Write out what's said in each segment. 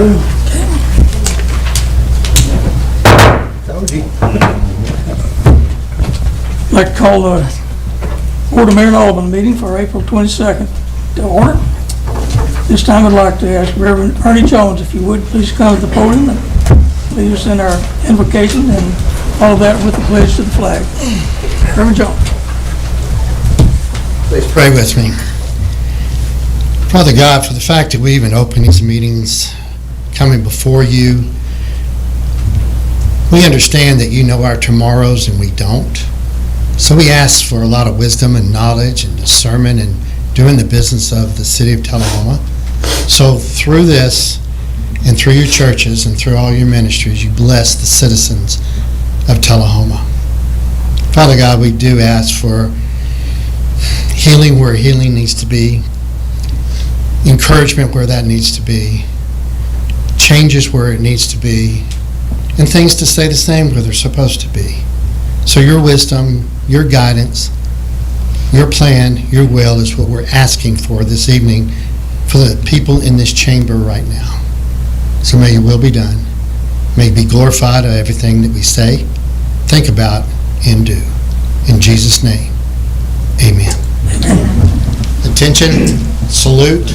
Told you. I'd like to call the Board of Mayor and Alderman meeting for April 22nd to order. This time I'd like to ask Reverend Ernie Jones, if you would, please come to the podium and lead us in our invocation and all of that with the pledge to the flag. Reverend Jones. Please pray with me. Father God, for the fact that we even open these meetings coming before you, we understand that you know our tomorrows and we don't. So we ask for a lot of wisdom and knowledge and discernment in doing the business of the city of Tullahoma. So through this and through your churches and through all your ministries, you bless the citizens of Tullahoma. Father God, we do ask for healing where healing needs to be, encouragement where that needs to be, changes where it needs to be, and things to stay the same where they're supposed to be. So your wisdom, your guidance, your plan, your will is what we're asking for this evening for the people in this chamber right now. So may your will be done. May you be glorified of everything that we say, think about, and do. In Jesus' name, amen. Attention, salute.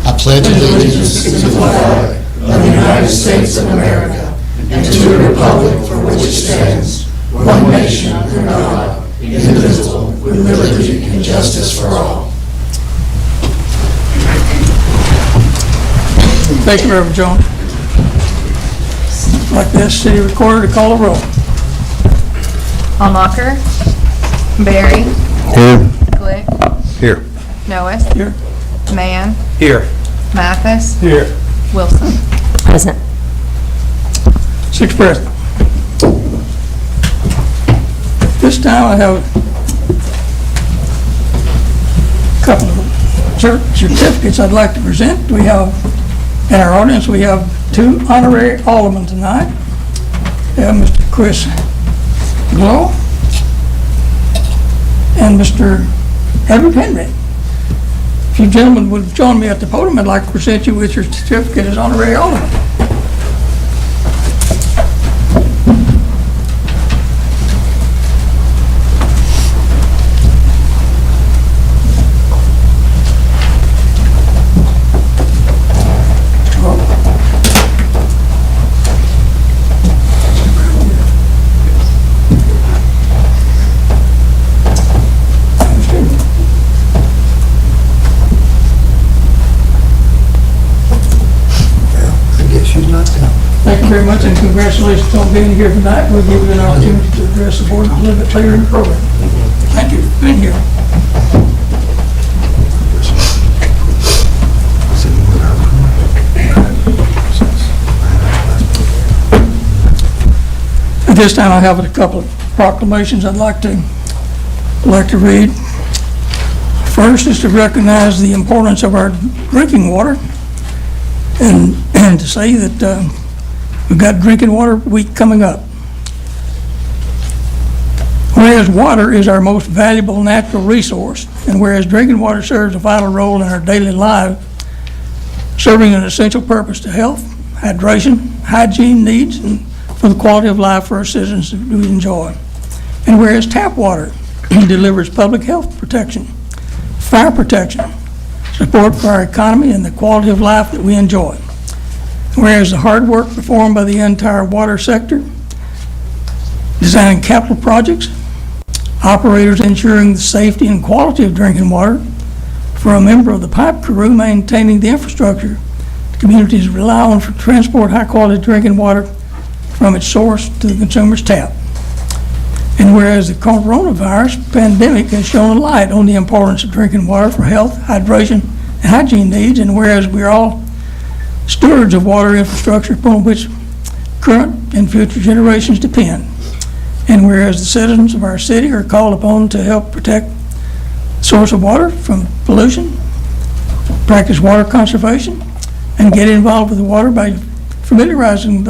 I pledge allegiance to the flag of the United States of America and to the republic for which it stands, one nation under God, indivisible, with liberty and justice for all. Thank you, Reverend Jones. I'd like to ask City Recorder to call a roll. Almacher, Berry, Here. Glick, Here. Noes, Here. Mann, Here. Mathis, Here. Wilson. Present. Six present. This time I have a couple of certificates I'd like to present. We have, in our audience, we have two honorary aldermen tonight. We have Mr. Chris Glow and Mr. Edward Henry. If you gentlemen would join me at the podium, I'd like to present you with your certificate as honorary alderman. Thank you very much, and congratulations on being here tonight. We'll give you an opportunity to address the board a little bit later in the program. Thank you for being here. At this time, I have a couple of proclamations I'd like to read. First is to recognize the importance of our drinking water, and to say that we've got Drinking Water Week coming up. Whereas water is our most valuable natural resource, and whereas drinking water serves a vital role in our daily life, serving an essential purpose to health, hydration, hygiene needs, and for the quality of life for our citizens that we enjoy. And whereas tap water delivers public health protection, fire protection, support for our economy, and the quality of life that we enjoy. Whereas the hard work performed by the entire water sector, designing capital projects, operators ensuring the safety and quality of drinking water, for a member of the pipe crew maintaining the infrastructure the communities rely on for transport high-quality drinking water from its source to the consumer's tap. And whereas the coronavirus pandemic has shown a light on the importance of drinking water for health, hydration, and hygiene needs, and whereas we're all stewards of water infrastructure upon which current and future generations depend, and whereas the citizens of our city are called upon to help protect the source of water from pollution, practice water conservation, and get involved with the water by familiarizing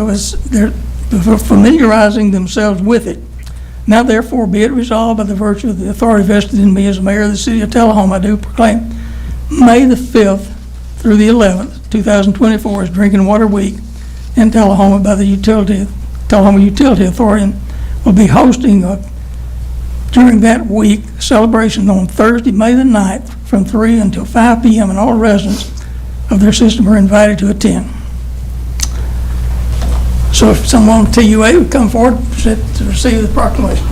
themselves with it. Now therefore be it resolved by the virtue of the authority vested in me as mayor of the city of Tullahoma, I do proclaim May the 5th through the 11th, 2024 is Drinking Water Week in Tullahoma by the Tullahoma Utility Authority, and will be hosting during that week celebration on Thursday, May the 9th from 3 until 5 p.m. and all residents of their system are invited to attend. So if someone on TUA would come forward to receive the proclamation.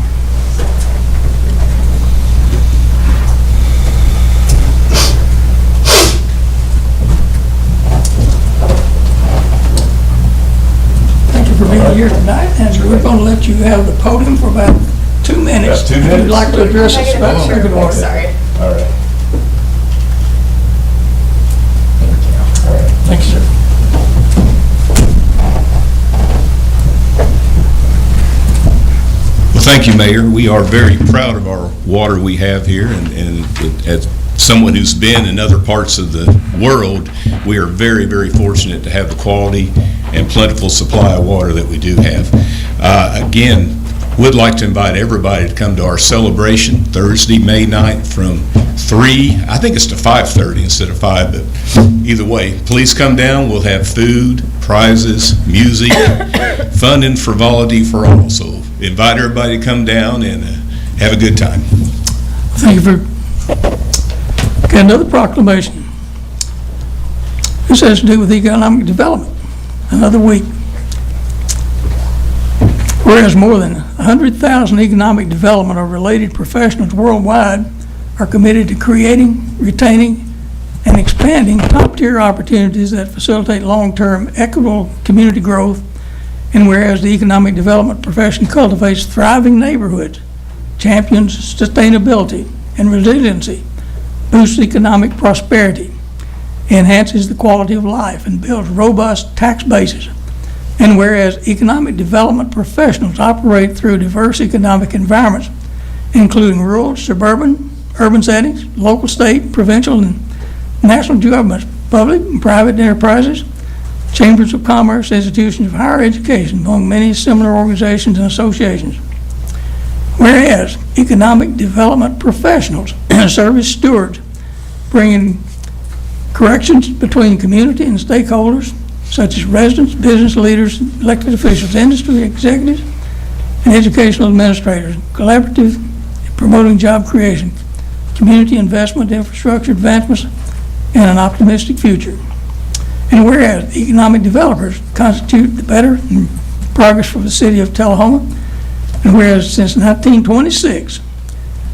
Thank you for being here tonight, and we're going to let you have the podium for about 2 minutes. About 2 If minutes? you'd like to address us about drinking water. Sorry. All right. Thank you, sir. Well, thank you, Mayor. We are very proud of our water we have here, and as someone who's been in other parts of the world, we are very, very fortunate to have the quality and plentiful supply of water that we do have. Again, would like to invite everybody to come to our celebration Thursday, May 9th from 3, I think it's to 5:30 instead of 5, but either way, please come down. We'll have food, prizes, music, fun and frivolity for all. So invite everybody to come down and have a good time. Thank you for, okay, another proclamation. This has to do with economic development. Another week. Whereas more than 100,000 economic development or related professionals worldwide are committed to creating, retaining, and expanding top-tier opportunities that facilitate long-term equitable community growth, and whereas the economic development profession cultivates thriving neighborhoods, champions sustainability and resiliency, boosts economic prosperity, enhances the quality of life, and builds robust tax bases. And whereas economic development professionals operate through diverse economic environments, including rural, suburban, urban settings, local, state, provincial, and national governments, public and private enterprises, chambers of commerce, institutions of higher education, among many similar organizations and associations. Whereas economic development professionals serve as stewards, bringing corrections between community and stakeholders, such as residents, business leaders, elected officials, industry executives, and educational administrators, collaborative, promoting job creation, community investment, infrastructure advancements, and an optimistic future. And whereas economic developers constitute the better and progress for the city of Tullahoma, and whereas since 1926,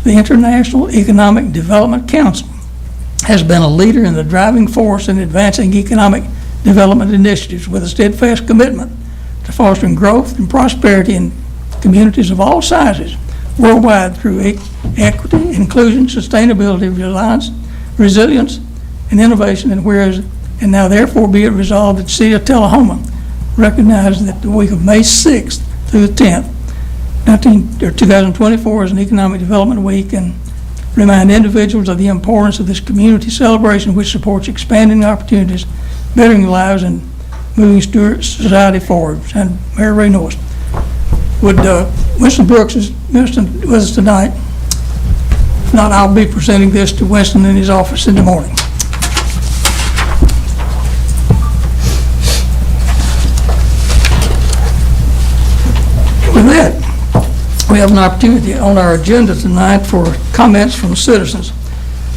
the International Economic Development Council has been a leader in the driving force in advancing economic development initiatives with a steadfast commitment to fostering growth and prosperity in communities of all sizes worldwide through equity, inclusion, sustainability, resilience, and innovation. And whereas, and now therefore be it resolved that the city of Tullahoma recognizes that the week of May 6th through the 10th, 2024 is an economic development week, and remind individuals of the importance of this community celebration, which supports expanding opportunities, bettering lives, and moving society forward. And Mayor Ray Norris. Would Winston Brooks is with us tonight? If not, I'll be presenting this to Winston in his office in the morning. With that, we have an opportunity on our agenda tonight for comments from citizens.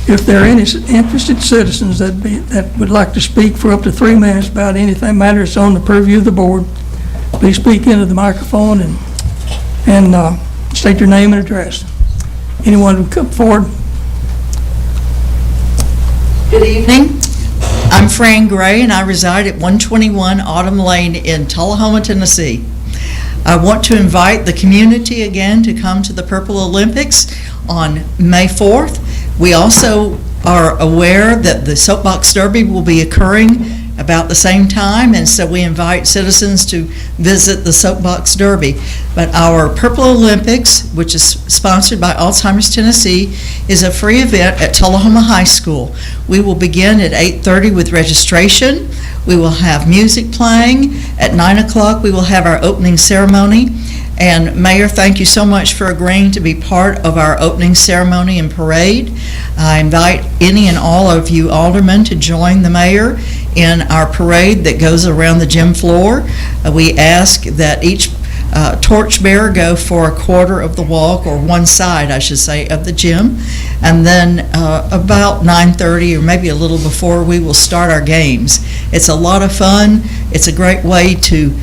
If there are any interested citizens that would like to speak for up to 3 minutes about anything matters on the purview of the board, please speak into the microphone and state your name and address. Anyone who come forward? Good evening. I'm Fran Gray, and I reside at 121 Autumn Lane in Tullahoma, Tennessee. I want to invite the community again to come to the Purple Olympics on May 4th. We also are aware that the Soapbox Derby will be occurring about the same time, and so we invite citizens to visit the Soapbox Derby. But our Purple Olympics, which is sponsored by Alzheimer's Tennessee, is a free event at Tullahoma High School. We will begin at 8:30 with registration. We will have music playing. At 9 o'clock we will have our opening ceremony, And Mayor, thank you so much for agreeing to be part of our opening ceremony and parade. I invite any and all of you aldermen to join the mayor in our parade that goes around the gym floor. We ask that each torchbearer go for a quarter of the walk, or one side, I should say, of the gym. And then about 9:30 or maybe a little before, we will start our games. It's a lot of fun. It's a great way to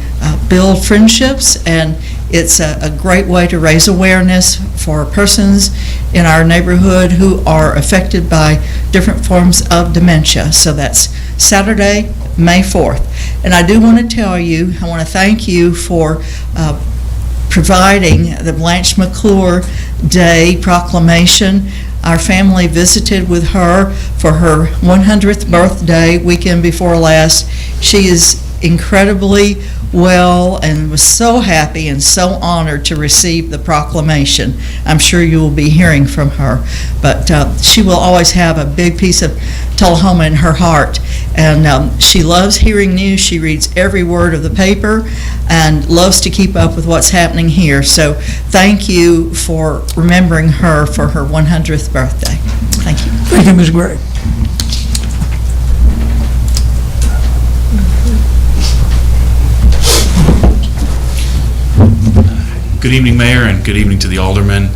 build friendships, and it's a great way to raise awareness for persons in our neighborhood who are affected by different forms of dementia. So that's Saturday, May 4th. And I do want to tell you, I want to thank you for providing the Blanche McClure Day Proclamation. Our family visited with her for her 100th birthday, weekend before last. She is incredibly well and was so happy and so honored to receive the proclamation. I'm sure you will be hearing from her, but she will always have a big piece of Tullahoma in her heart, and she loves hearing news. She reads every word of the paper and loves to keep up with what's happening here. So thank you for remembering her for her 100th birthday. Thank you. Thank you, Ms. Gray. Good evening, Mayor, and good evening to the aldermen.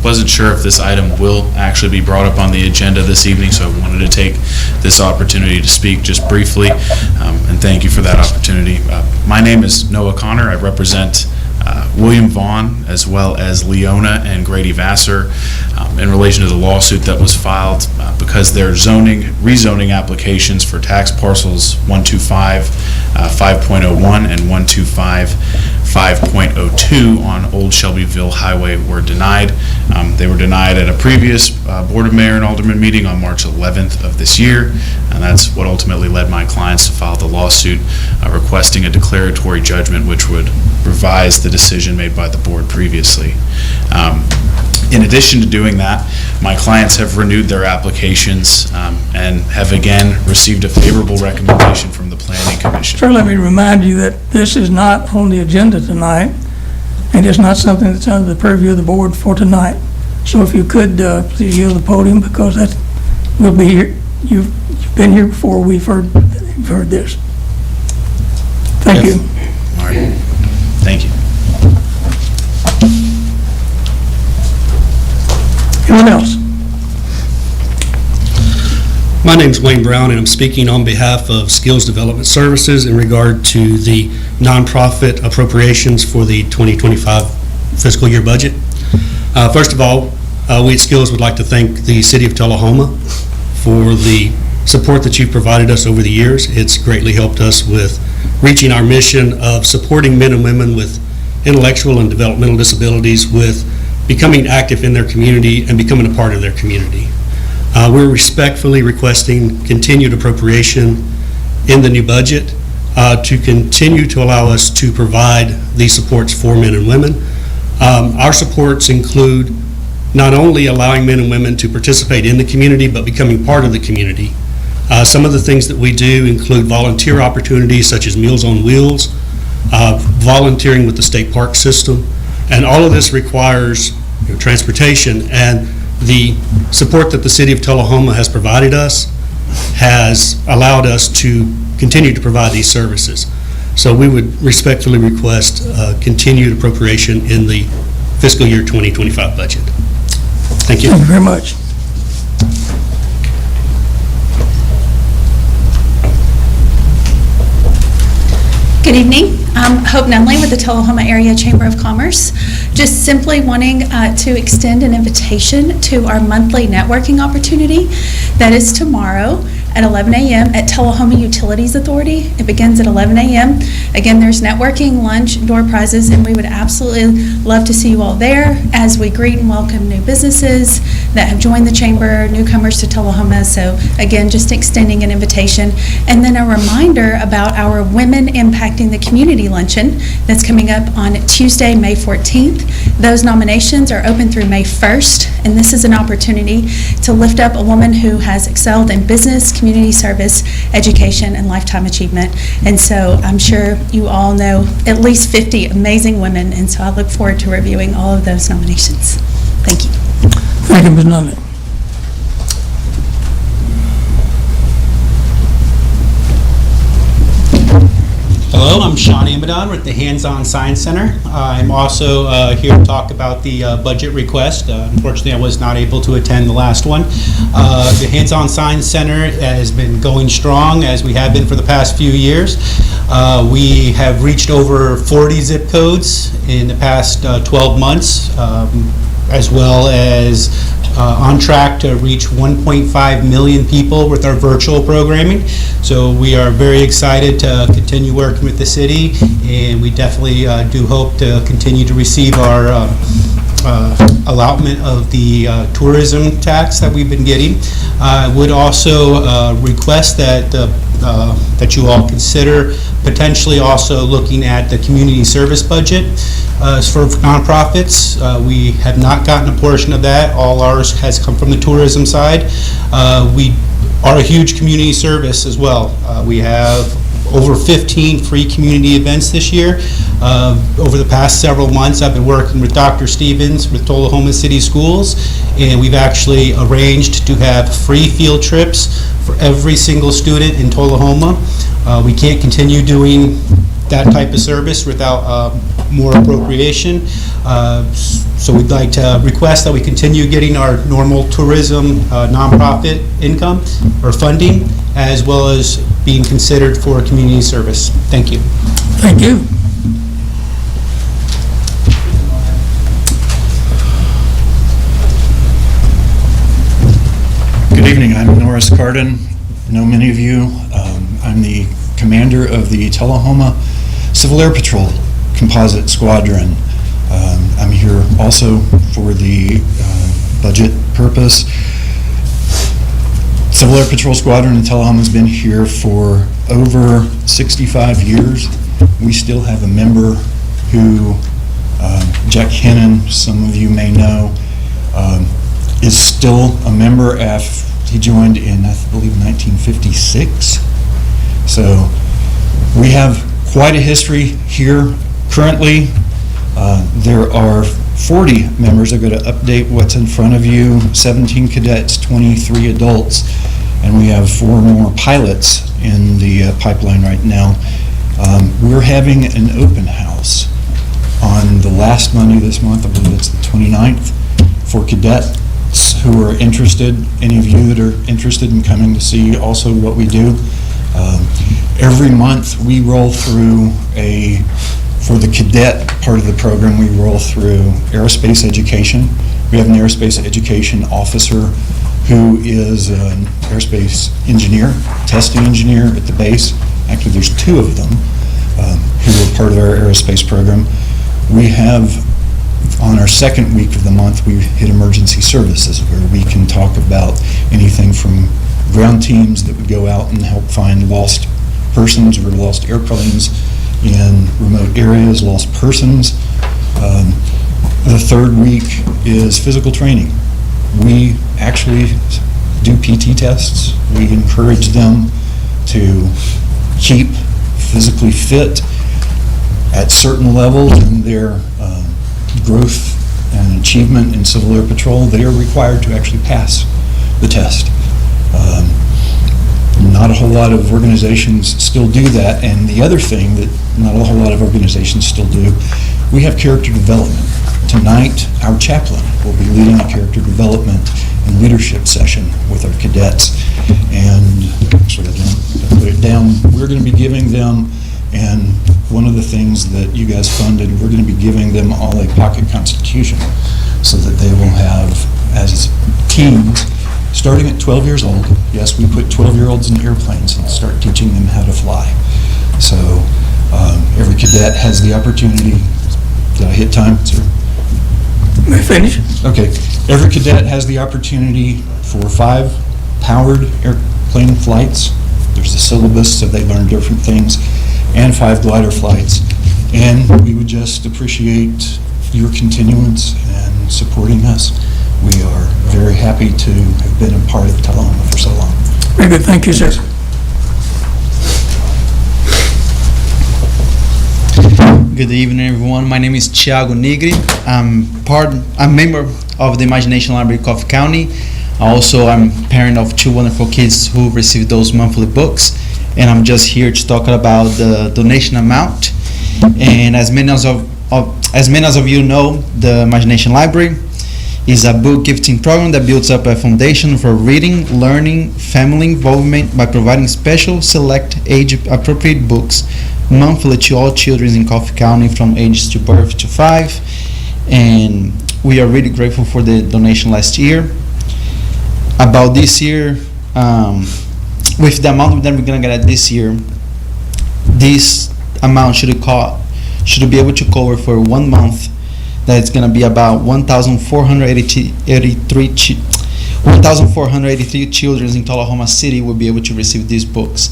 Wasn't sure if this item will actually be brought up on the agenda this evening, so I wanted to take this opportunity to speak just briefly, and thank you for that opportunity. My name is Noah Connor. I represent William Vaughn, as well as Leona and Grady Vassar, in relation to the lawsuit that was filed because their rezoning applications for tax parcels 125 5.01 and 125 5.02 on Old Shelbyville Highway were denied. They were denied at a previous Board of Mayor and Alderman meeting on March 11th of this year, and that's what ultimately led my clients to file the lawsuit requesting a declaratory judgment which would revise the decision made by the board previously. In addition to doing that, my clients have renewed their applications and have again received a favorable recommendation from the Planning Commission. Sir, let me remind you that this is not on the agenda tonight, and it's not something that's under the purview of the board for tonight. So if you could please yield the podium, because we'll be here. You've been here before. We've heard this. Thank you. All right. Thank you. Anyone else? My name's Wayne Brown, and I'm speaking on behalf of Skills Development Services in regard to the nonprofit appropriations for the 2025 fiscal year budget. First of all, we at Skills would like to thank the City of Tullahoma for the support that you've provided us over the years. It's greatly helped us with reaching our mission of supporting men and women with intellectual and developmental disabilities with becoming active in their community and becoming a part of their community. We're respectfully requesting continued appropriation in the new budget to continue to allow us to provide these supports for men and women. Our supports include not only allowing men and women to participate in the community, but becoming part of the community. Some of the things that we do include volunteer opportunities such as Meals on Wheels, volunteering with the state park system, and all of this requires transportation, and the support that the City of Tullahoma has provided us has allowed us to continue to provide these services. So we would respectfully request continued appropriation in the fiscal year 2025 budget. Thank you. Thank you very much. Good evening. Hope Nunley with the Tullahoma Area Chamber of Commerce. Just simply wanting to extend an invitation to our monthly networking opportunity that is tomorrow at 11 a.m. at Tullahoma Utilities Authority. It begins at 11 a.m. Again, there's networking, lunch, door prizes, and we would absolutely love to see you all there as we greet and welcome new businesses that have joined the chamber, newcomers to Tullahoma. So again, just extending an invitation. And then a reminder about our Women Impacting the Community Luncheon that's coming up on Tuesday, May 14th. Those nominations are open through May 1st, and this is an opportunity to lift up a woman who has excelled in business, community community service, education, and lifetime achievement. And so I'm sure you all know at least 50 amazing women, and so I look forward to reviewing all of those nominations. Thank you. Thank you, Ms. Nunley. Hello, I'm Sean Amadon with the HandsOn Science Center. I'm also here to talk about the budget request. Unfortunately, I was not able to attend the last one. The HandsOn Science Center has been going strong, as we have been for the past few years. We have reached over 40 zip codes in the past 12 months, as well as on track to reach 1.5 million people with our virtual programming. So we are very excited to continue working with the city, and we definitely do hope to continue to receive our allotment of the tourism tax that we've been getting. I would also request that that you all consider potentially also looking at the community service budget for nonprofits. We have not gotten a portion of that. All ours has come from the tourism side. We are a huge community service as well. We have over 15 free community events this year. Over the past several months, I've been working with Dr. Stevens with Tullahoma City Schools, and we've actually arranged to have free field trips for every single student in Tullahoma. We can't continue doing that type of service without more appropriation. So we'd like to request that we continue getting our normal tourism nonprofit income or funding, as well as being considered for community service. Thank you. Thank you. Good evening, I'm Norris Carden. I know many of you. I'm the commander of the Tullahoma Civil Air Patrol Composite Squadron. I'm here also for the budget purpose. Civil Air Patrol Squadron in Tullahoma has been here for over 65 years. We still have a member who, Jack Hennon, some of you may know, is still a member he joined in, I believe, 1956. So we have quite a history here. Currently, there are 40 members. I'm going to update what's in front of you. 17 cadets, 23 adults, and we have 4 more pilots in the pipeline right now. We're having an open house on the last Monday this month. I believe it's the 29th, for cadets who are interested, any of you that are interested in coming to see also what we do. Every month we roll through for the cadet part of the program, we roll through aerospace education. We have an aerospace education officer who is an aerospace engineer, testing engineer at the base. Actually, there's 2 of them who are part of our aerospace program. We have, on our second week of the month, we hit emergency services, where we can talk about anything from ground teams that would go out and help find lost persons or lost airplanes in remote areas, lost persons. The third week is physical training. We actually do PT tests. We encourage them to keep physically fit at certain levels in their growth and achievement in Civil Air Patrol. They are required to actually pass the test. Not a whole lot of organizations still do that, and the other thing that not a whole lot of organizations still do, we have character development. Tonight, our chaplain will be leading a character development and leadership session with our cadets, and actually, I put it down, we're going to be giving them, and one of the things that you guys funded, we're going to be giving them all a pocket constitution so that they will have, as teens, starting at 12 years old. Yes, we put 12-year-olds in airplanes and start teaching them how to fly. So every cadet has the opportunity. Did I hit time, sir? May I finish? Okay. Every cadet has the opportunity for 5 powered airplane flights. There's a syllabus, so they learn different things, and 5 glider flights. And we would just appreciate your continuance and supporting us. We are very happy to have been a part of Tullahoma for so long. Very good, thank you, sir. Good evening, everyone. My name is Thiago Nigri. I'm a member of the Imagination Library, Coffee County. Also, I'm parent of two wonderful kids who received those monthly books, and I'm just here to talk about the donation amount. And as many of you know, the Imagination Library is a book gifting program that builds up a foundation for reading, learning, family involvement by providing special, select, age-appropriate books monthly to all children in Coffee County from ages to birth to 5. And we are really grateful for the donation last year. About this year, with the amount that we're going to get this year, this amount should be able to cover for 1 month. That's going to be about 1,483 children in Tullahoma City will be able to receive these books.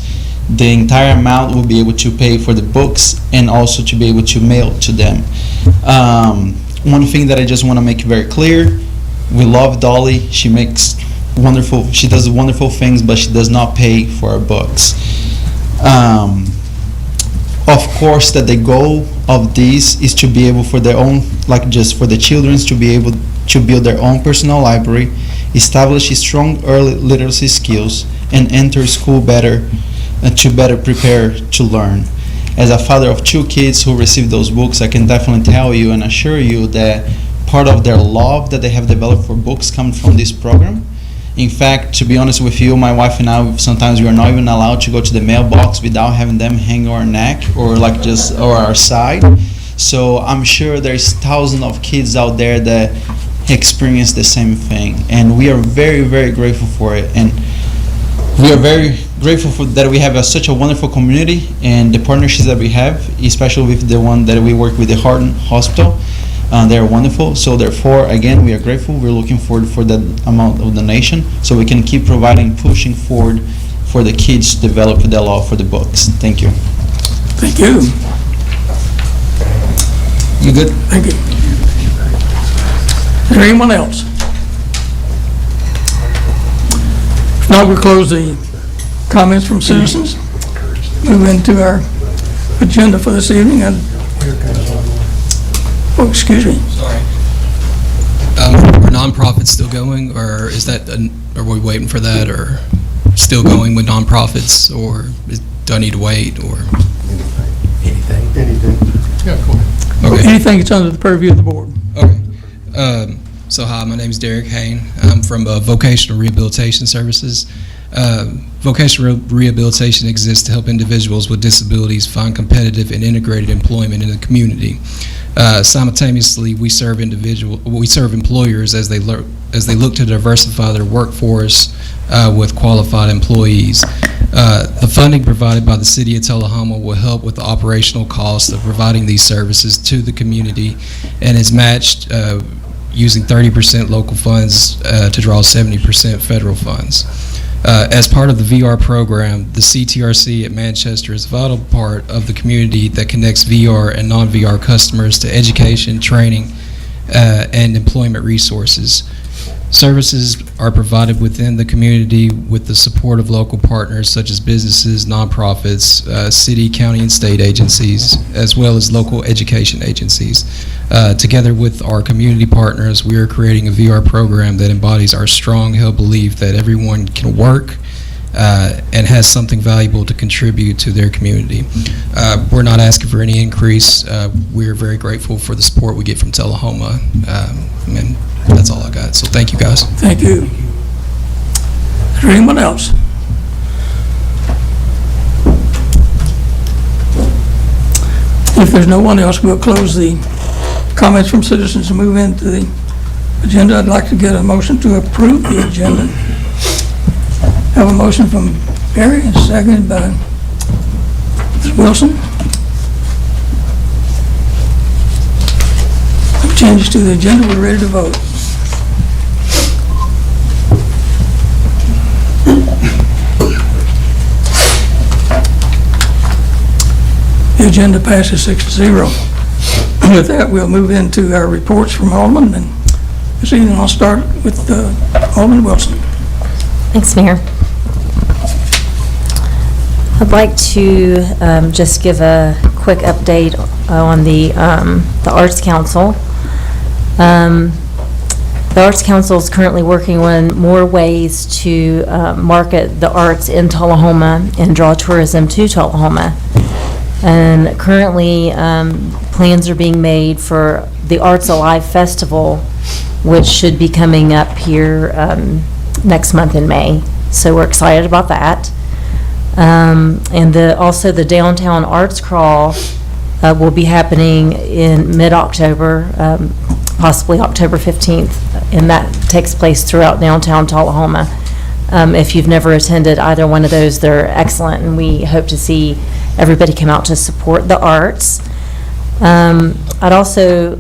The entire amount will be able to pay for the books and also to be able to mail to them. One thing that I just want to make very clear, we love Dolly. She does wonderful things, but she does not pay for our books. Of course, that the goal of this is to be able for their own, like just for the children to be able to build their own personal library, establish strong early literacy skills, and enter school to better prepare to learn. As a father of 2 kids who received those books, I can definitely tell you and assure you that part of their love that they have developed for books comes from this program. In fact, to be honest with you, my wife and I, sometimes we are not even allowed to go to the mailbox without having them hang our neck or our side. So I'm sure there's thousands of kids out there that experience the same thing, and we are very, very grateful for it. And we are very grateful for that we have such a wonderful community and the partnerships that we have, especially with the one that we work with, the Heart Hospital. They're wonderful. So therefore, again, we are grateful. We're looking forward for that amount of donation so we can keep providing, pushing forward for the kids to develop their love for the books. Thank you. Thank you. You good? Thank you. Is there anyone else? If not, we'll close the comments from citizens. Move into our agenda for this evening. Oh, excuse me. Sorry. Are nonprofits still going, or are we waiting for that, or still going with nonprofits, or do I need to wait, or? Anything. Yeah, go ahead. Okay. Anything that's under the purview of the board. Okay. So hi, my name is Derek Hain. I'm from Vocational Rehabilitation Services. Vocational Rehabilitation exists to help individuals with disabilities find competitive and integrated employment in the community. Simultaneously, we serve employers as they look to diversify their workforce with qualified employees. The funding provided by the City of Tullahoma will help with the operational costs of providing these services to the community, and is matched using 30% local funds to draw 70% federal funds. As part of the VR program, the CTRC at Manchester is a vital part of the community that connects VR and non-VR customers to education, training, and employment resources. Services are provided within the community with the support of local partners such as businesses, nonprofits, city, county, and state agencies, as well as local education agencies. Together with our community partners, we are creating a VR program that embodies our strong held belief that everyone can work and has something valuable to contribute to their community. We're not asking for any increase. We're very grateful for the support we get from Tullahoma, and that's all I got. So thank you, guys. Thank you. Is there anyone else? If there's no one else, we'll close the comments from citizens and move into the agenda. I'd like to get a motion to approve the agenda. Have a motion from Barry and seconded by Ms. Wilson. No changes to the agenda. We're ready to vote. The agenda passes 6-0. With that, we'll move into our reports from Alderman, and this evening I'll start with Alderman Wilson. Thanks, Mayor. I'd like to just give a quick update on the Arts Council. The Arts Council is currently working on more ways to market the arts in Tullahoma and draw tourism to Tullahoma. And currently, plans are being made for the Arts Alive Festival, which should be coming up here next month in May. So we're excited about that. And also the Downtown Arts Crawl will be happening in mid-October, possibly October 15th, and that takes place throughout downtown Tullahoma. If you've never attended either one of those, they're excellent, and we hope to see everybody come out to support the arts. I'd also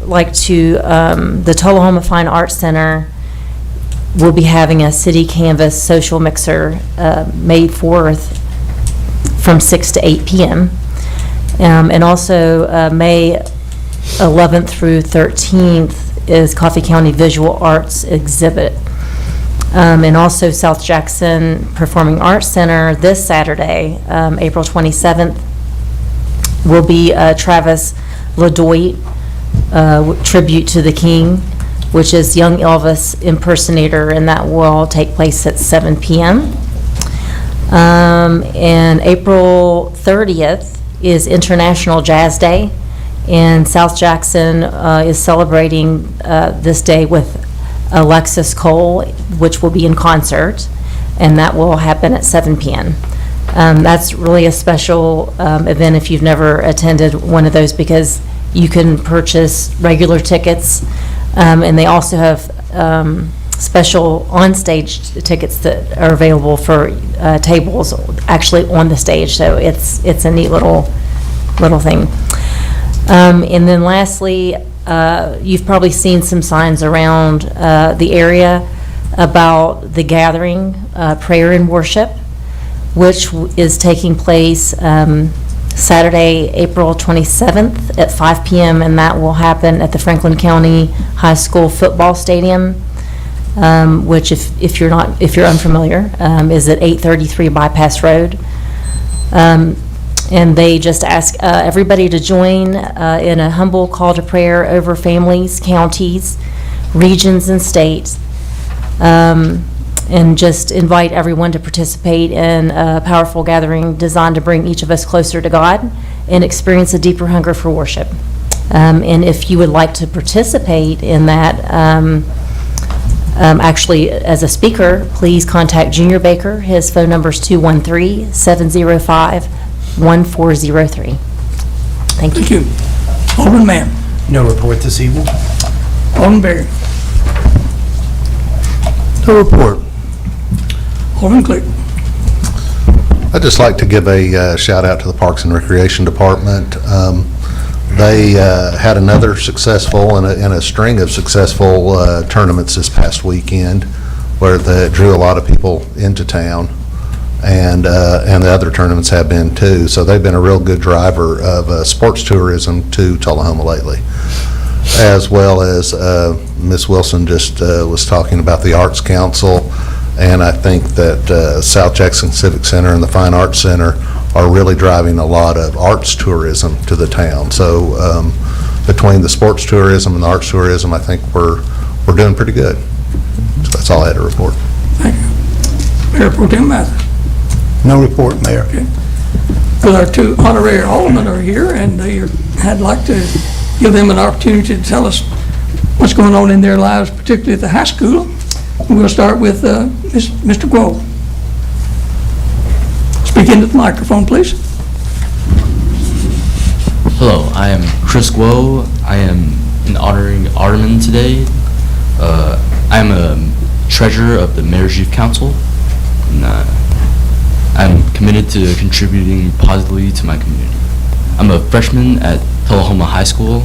like to, the Tullahoma Fine Arts Center will be having a city canvas social mixer May 4th from 6 to 8 p.m. And also May 11th through 13th is Coffee County Visual Arts Exhibit. And also South Jackson Performing Arts Center this Saturday, April 27th, will be Travis LaDoit Tribute to the King, which is Young Elvis Impersonator, and that will take place at 7 p.m. And April 30th is International Jazz Day, and South Jackson is celebrating this day with Alexis Cole, which will be in concert, and that will happen at 7 p.m. That's really a special event if you've never attended one of those, because you can purchase regular tickets, and they also have special on-stage tickets that are available for tables actually on the stage. So it's a neat little thing. And then lastly, you've probably seen some signs around the area about the gathering, prayer and worship, which is taking place Saturday, April 27th at 5 p.m., and that will happen at the Franklin County High School football stadium, which if you're unfamiliar, is at 833 Bypass Road. And they just ask everybody to join in a humble call to prayer over families, counties, regions, and states, and just invite everyone to participate in a powerful gathering designed to bring each of us closer to God and experience a deeper hunger for worship. And if you would like to participate in that, actually as a speaker, please contact Junior Baker. His phone number is 213-705-1403. Thank you. Thank you. Alderman Mann. No report this evening. Alderman Berry. No report. Alderman Clegg. I'd just like to give a shout out to the Parks and Recreation Department. They had another successful and a string of successful tournaments this past weekend, where they drew a lot of people into town, and the other tournaments have been too. So they've been a real good driver of sports tourism to Tullahoma lately, as well as Ms. Wilson just was talking about the Arts Council. And I think that South Jackson Civic Center and the Fine Arts Center are really driving a lot of arts tourism to the town. So between the sports tourism and the arts tourism, I think we're doing pretty good. So that's all I had to report. Thank you. Mayor Pro Tem Mather. No report, Mayor. Okay. Well, our two honorary aldermen are here, and I'd like to give them an opportunity to tell us what's going on in their lives, particularly at the high school. We'll start with Mr. Guo. Speak into the microphone, please. Hello, I am Chris Guo. I am an honoring alderman today. I am a treasurer of the Mayor's Youth Council, and I'm committed to contributing positively to my community. I'm a freshman at Tullahoma High School,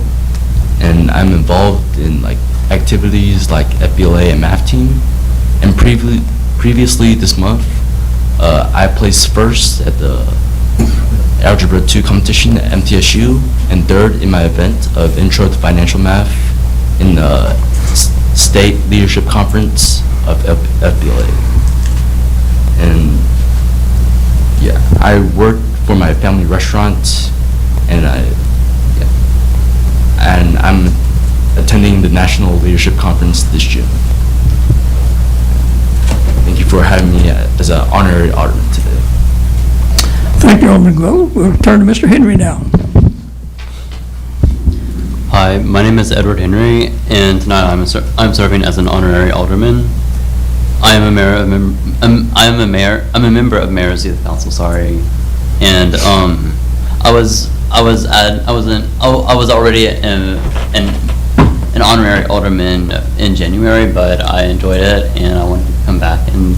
and I'm involved in activities like FBLA and math team. And previously this month, I placed first at the Algebra 2 competition at MTSU and third in my event of Intro to Financial Math in the State Leadership Conference of FBLA. And Yeah, I work for my family restaurant, and I'm attending the National Leadership Conference this June. Thank you for having me as an honorary alderman today. Thank you, Alderman Glow. We'll turn to Mr. Henry now. Hi, my name is Edward Henry, and tonight I'm serving as an honorary alderman. I'm a member of Mayor's Youth Council. Sorry, and I was already an honorary alderman in January, but I enjoyed it, and I wanted to come back and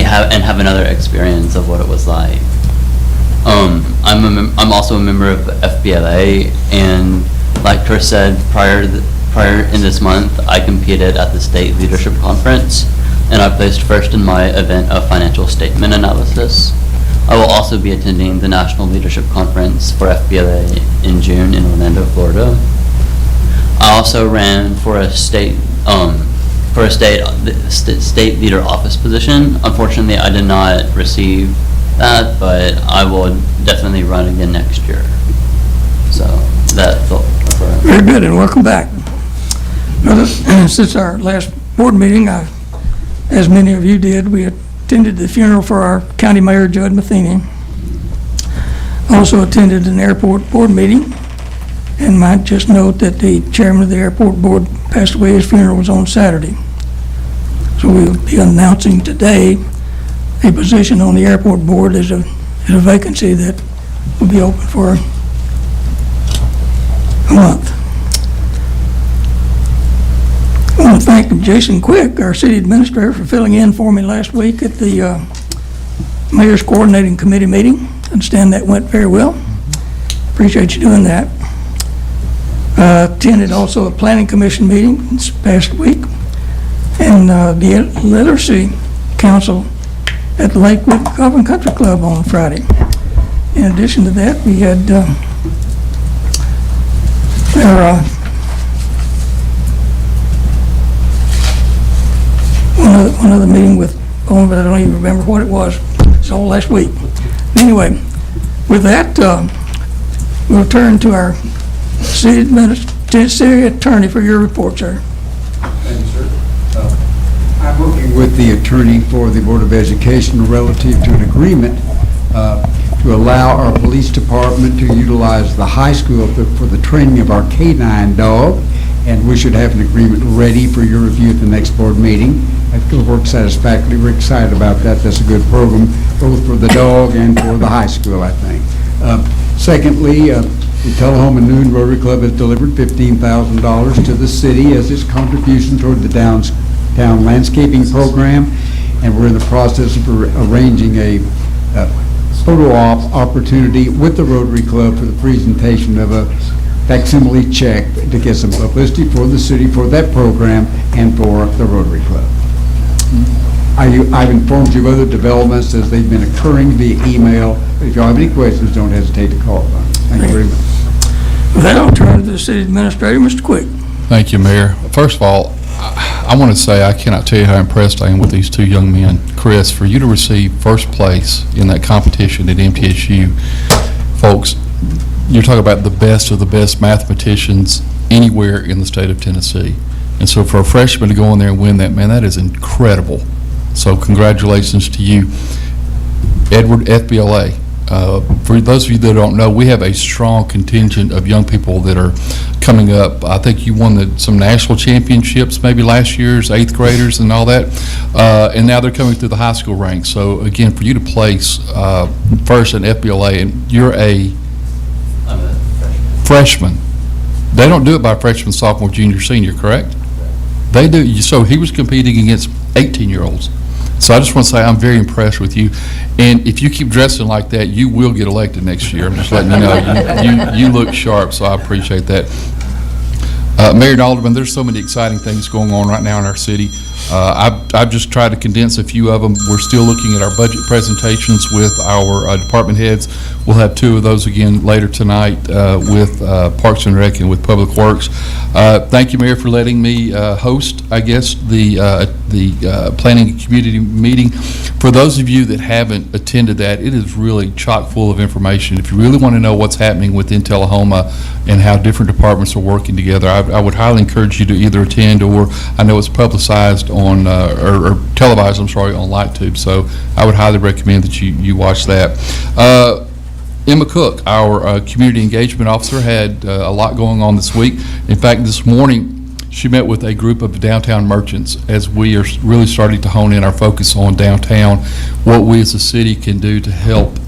have another experience of what it was like. I'm also a member of FBLA, and like Chris said, prior in this month, I competed at the state leadership conference, and I placed first in my event of financial statement analysis. I will also be attending the National Leadership Conference for FBLA in June in Orlando, Florida. I also ran for a state leader office position. Unfortunately, I did not receive that, but I will definitely run again next year. So that's all. Very good, and welcome back. Since our last board meeting, as many of you did, we attended the funeral for our county mayor, Judd Matheny. Also attended an airport board meeting, and might just note that the chairman of the airport board passed away. His funeral was on Saturday. So we'll be announcing today a position on the airport board as a vacancy that will be open for a month. I want to thank Jason Quick, our city administrator, for filling in for me last week at the Mayor's Coordinating Committee meeting. I understand that went very well. Appreciate you doing that. Attended also a planning commission meeting this past week, and the Literacy Council at the Lakewood Golf and Country Club on Friday. In addition to that, we had one other meeting with, but I don't even remember what it was. It's all last week. Anyway, with that, we'll turn to our city attorney for your report, sir. Thank you, sir. I'm working with the attorney for the Board of Education relative to an agreement to allow our police department to utilize the high school for the training of our K-9 dog, and we should have an agreement ready for your review at the next board meeting. It'll work satisfactorily. We're excited about that. That's a good program, both for the dog and for the high school, I think. Secondly, the Tullahoma Noon Rotary Club has delivered $15,000 to the city as its contribution toward the town landscaping program, and we're in the process of arranging a photo op opportunity with the Rotary Club for the presentation of a facsimile check to get some publicity for the city for that program and for the Rotary Club. I've informed you of other developments as they've been occurring via email. If you have any questions, don't hesitate to call. Thank you very much. With that, I'll turn to the city administrator, Mr. Quick. Thank you, Mayor. First of all, I want to say I cannot tell you how impressed I am with these two young men. Chris, for you to receive first place in that competition at MTSU, folks, you're talking about the best of the best mathematicians anywhere in the state of Tennessee. And so for a freshman to go in there and win that, man, that is incredible. So congratulations to you. Edward, FBLA. For those of you that don't know, we have a strong contingent of young people that are coming up. I think you won some national championships maybe last year's 8th graders and all that. And now they're coming through the high school ranks. So again, for you to place first in FBLA, and you're a freshman. They don't do it by freshman, sophomore, junior, senior, correct? They do. So he was competing against 18-year-olds. So I just want to say I'm very impressed with you. And if you keep dressing like that, you will get elected next year. I'm just letting you know. You look sharp, so I appreciate that. Mayor and Alderman, there's so many exciting things going on right now in our city. I've just tried to condense a few of them. We're still looking at our budget presentations with our department heads. We'll have 2 of those again later tonight with Parks and Rec and with Public Works. Thank you, Mayor, for letting me host, I guess, the planning and community meeting. For those of you that haven't attended that, it is really chock full of information. If you really want to know what's happening within Tullahoma and how different departments are working together, I would highly encourage you to either attend, or I know it's publicized on, or televised, I'm sorry, on LightTube. So I would highly recommend that you watch that. Emma Cook, our community engagement officer, had a lot going on this week. In fact, this morning, she met with a group of downtown merchants as we are really starting to hone in our focus on downtown, what we as a city can do to help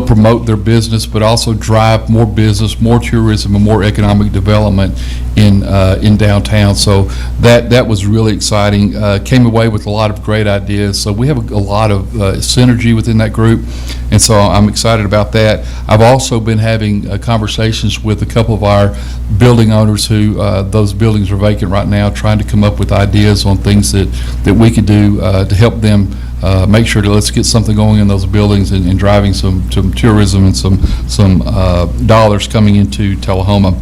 promote their business, but also drive more business, more tourism, and more economic development in downtown. So that was really exciting. Came away with a lot of great ideas. So we have a lot of synergy within that group, and so I'm excited about that. I've also been having conversations with a couple of our building owners who those buildings are vacant right now, trying to come up with ideas on things that we could do to help them make sure to let's get something going in those buildings and driving some tourism and some dollars coming into Tullahoma.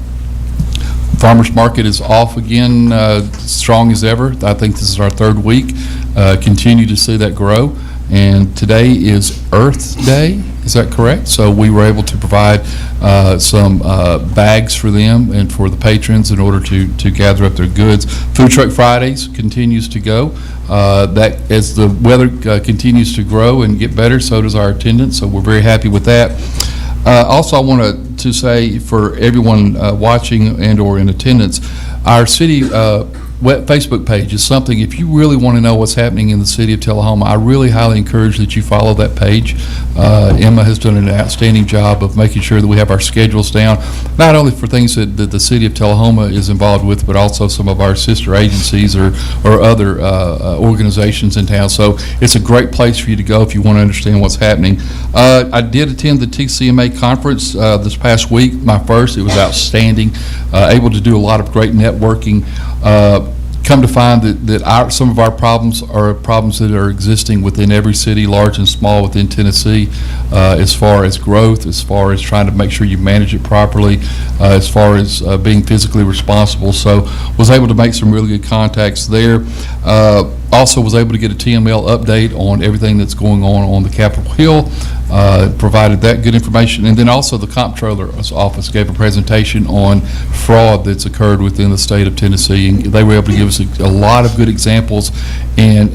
Farmers Market is off again, strong as ever. I think this is our third week. Continue to see that grow. And today is Earth Day, is that correct? So we were able to provide some bags for them and for the patrons in order to gather up their goods. Food Truck Fridays continues to go. That as the weather continues to grow and get better, so does our attendance, so we're very happy with that. Also, I want to say for everyone watching and or in attendance, our city Facebook page is something, if you really want to know what's happening in the city of Tullahoma, I really highly encourage that you follow that page. Emma has done an outstanding job of making sure that we have our schedules down, not only for things that the city of Tullahoma is involved with, but also some of our sister agencies or other organizations in town. So it's a great place for you to go if you want to understand what's happening. I did attend the TCMA conference this past week, my first. It was outstanding, able to do a lot of great networking. Come to find that some of our problems are problems that are existing within every city, large and small, within Tennessee, as far as growth, as far as trying to make sure you manage it properly, as far as being physically responsible. So was able to make some really good contacts there. Also was able to get a TML update on everything that's going on the Capitol Hill, provided that good information. And then also the Comptroller's office gave a presentation on fraud that's occurred within the state of Tennessee. And they were able to give us a lot of good examples, and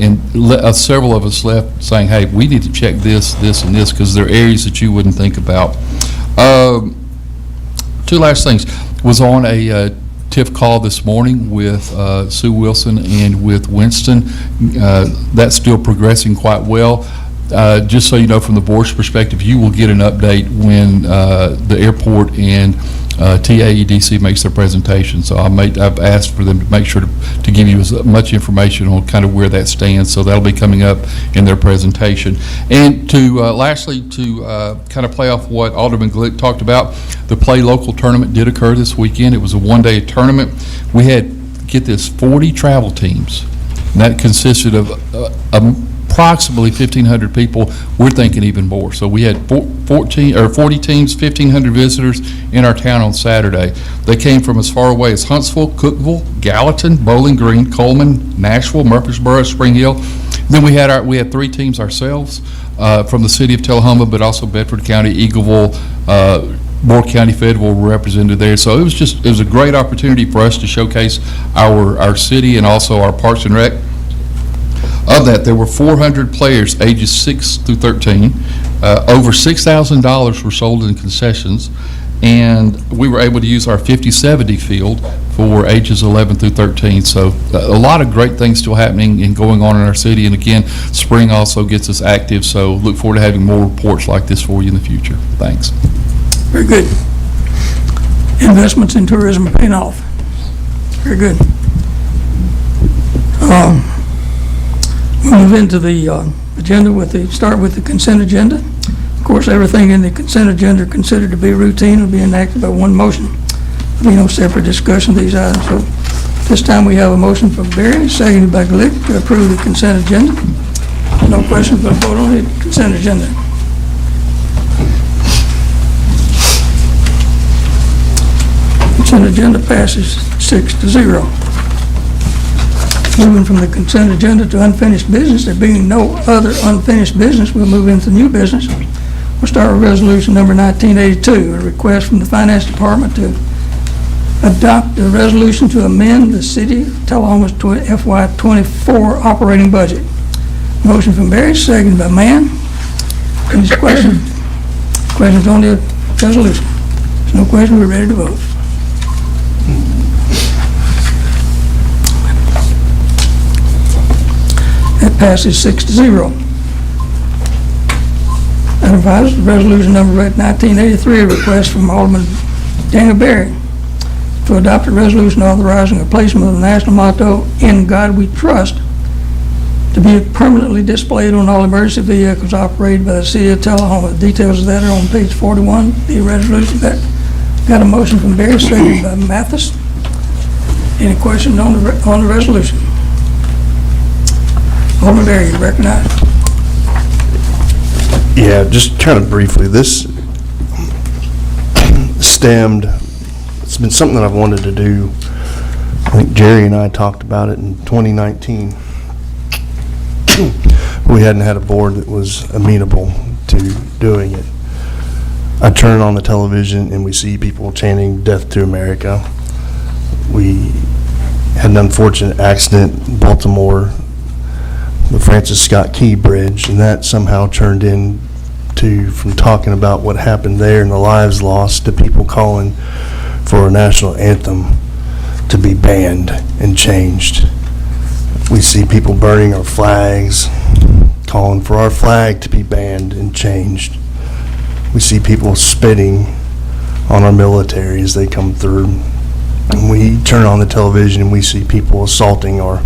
several of us left saying, hey, we need to check this, and this, because there are areas that you wouldn't think about. Two last things. Was on a TIF call this morning with Sue Wilson and with Winston. That's still progressing quite well. Just so you know, from the board's perspective, you will get an update when the airport and TAEDC makes their presentation. So I've asked for them to make sure to give you as much information on kind of where that stands. So that'll be coming up in their presentation. And to lastly, to kind of play off what Alderman Glick talked about, the Play Local tournament did occur this weekend. It was a one-day tournament. We had, get this, 40 travel teams. And that consisted of approximately 1,500 people. We're thinking even more. So we had 40 teams, 1,500 visitors in our town on Saturday. They came from as far away as Huntsville, Cookeville, Gallatin, Bowling Green, Coleman, Nashville, Murfreesboro, Spring Hill. Then we had 3 teams ourselves from the city of Tullahoma, but also Bedford County, Eagleville, Moore County, Fayetteville were represented there. So it was a great opportunity for us to showcase our city and also our Parks and Rec. Of that, there were 400 players ages 6 through 13. Over $6,000 were sold in concessions, and we were able to use our 50-70 field for ages 11 through 13. So a lot of great things still happening and going on in our city. And again, spring also gets us active, so look forward to having more reports like this for you in the future. Thanks. Very good. Investments in tourism paying off. Very good. We'll move into the agenda start with the consent agenda. Of course, everything in the consent agenda considered to be routine will be enacted by one motion. There'll be no separate discussion of these items. So this time we have a motion from Barry, seconded by Glick, to approve the consent agenda. No questions, but vote on the consent agenda. Consent agenda passes 6-0. Moving from the consent agenda to unfinished business, there being no other unfinished business, we'll move into new business. We'll start with resolution number 1982, a request from the Finance Department to adopt a resolution to amend the City of Tullahoma's FY24 operating budget. Motion from Barry, seconded by Mann. Any questions? Questions on the resolution? There's no question, we're ready to vote. That passes 6-0. Item 5 is resolution number 1983, a request from Alderman Daniel Berry to adopt a resolution authorizing a placement of the national motto, "In God We Trust," to be permanently displayed on all emergency vehicles operated by the City of Tullahoma. Details of that are on page 41, the resolution. Got a motion from Barry, seconded by Mathis. Any questions on the resolution? Alderman Barry, you recognize. Yeah, just kind of briefly, this stemmed, it's been something that I've wanted to do. I think Jerry and I talked about it in 2019. We hadn't had a board that was amenable to doing it. I turn on the television and we see people chanting "Death to America." We had an unfortunate accident in Baltimore, the Francis Scott Key Bridge, and that somehow turned into, from talking about what happened there and the lives lost, to people calling for a national anthem to be banned and changed. We see people burning our flags, calling for our flag to be banned and changed. We see people spitting on our military as they come through. And we turn on the television and we see people assaulting our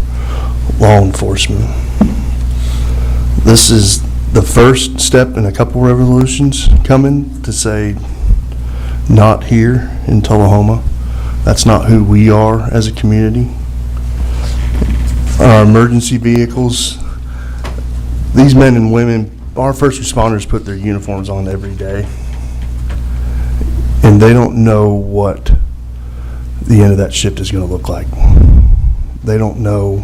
law enforcement. This is the first step in a couple revolutions coming to say, not here in Tullahoma. That's not who we are as a community. Our emergency vehicles, these men and women, our first responders put their uniforms on every day, and they don't know what the end of that shift is going to look like. They don't know.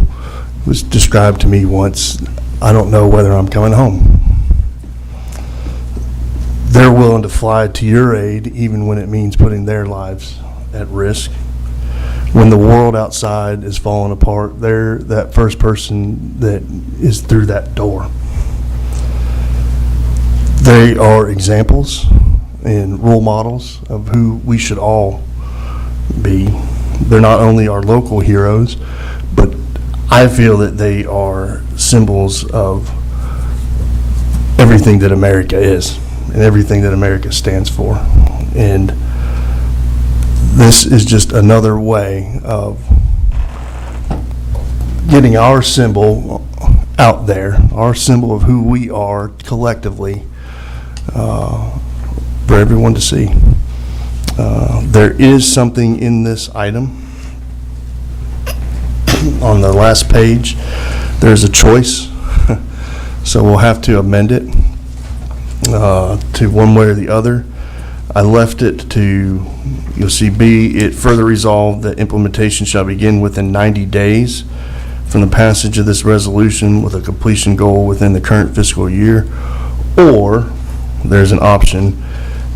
It was described to me once, I don't know whether I'm coming home. They're willing to fly to your aid even when it means putting their lives at risk. When the world outside is falling apart, they're that first person that is through that door. They are examples and role models of who we should all be. They're not only our local heroes, but I feel that they are symbols of everything that America is and everything that America stands for. And this is just another way of getting our symbol out there, our symbol of who we are collectively, for everyone to see. There is something in this item. On the last page, there's a choice, so we'll have to amend it to one way or the other. I left it to, you'll see B, it further resolved that implementation shall begin within 90 days from the passage of this resolution with a completion goal within the current fiscal year, or there's an option,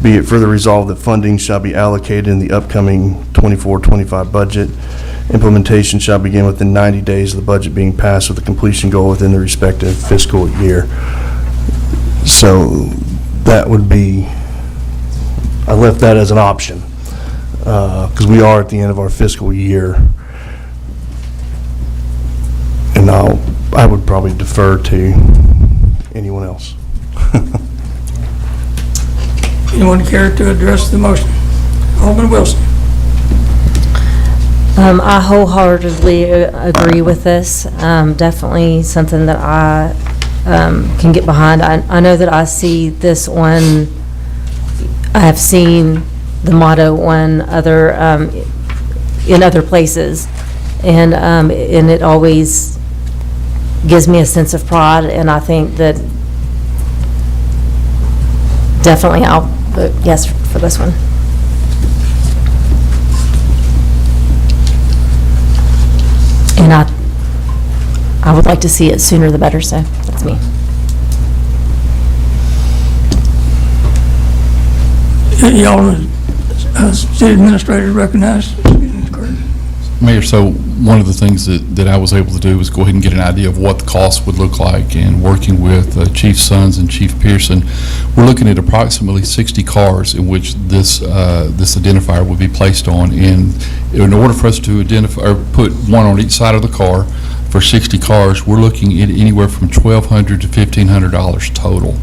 be it further resolved that funding shall be allocated in the upcoming 24-25 budget. Implementation shall begin within 90 days of the budget being passed with a completion goal within the respective fiscal year. So that would be, I left that as an option because we are at the end of our fiscal year, and I would probably defer to anyone else. Anyone care to address the motion? Alderman Wilson. I wholeheartedly agree with this. Definitely something that I can get behind. I know that I see this one, I have seen the motto on other, in other places, and it always gives me a sense of pride, and I think that definitely I'll vote yes for this one. And I would like to see it sooner the better, so that's me. Y'all, city administrator recognized. Mayor, so one of the things that I was able to do was go ahead and get an idea of what the cost would look like, and working with Chief Sons and Chief Pearson, we're looking at approximately 60 cars in which this identifier would be placed on. And in order for us to identify or put one on each side of the car for 60 cars, we're looking at anywhere from $1,200 to $1,500 total.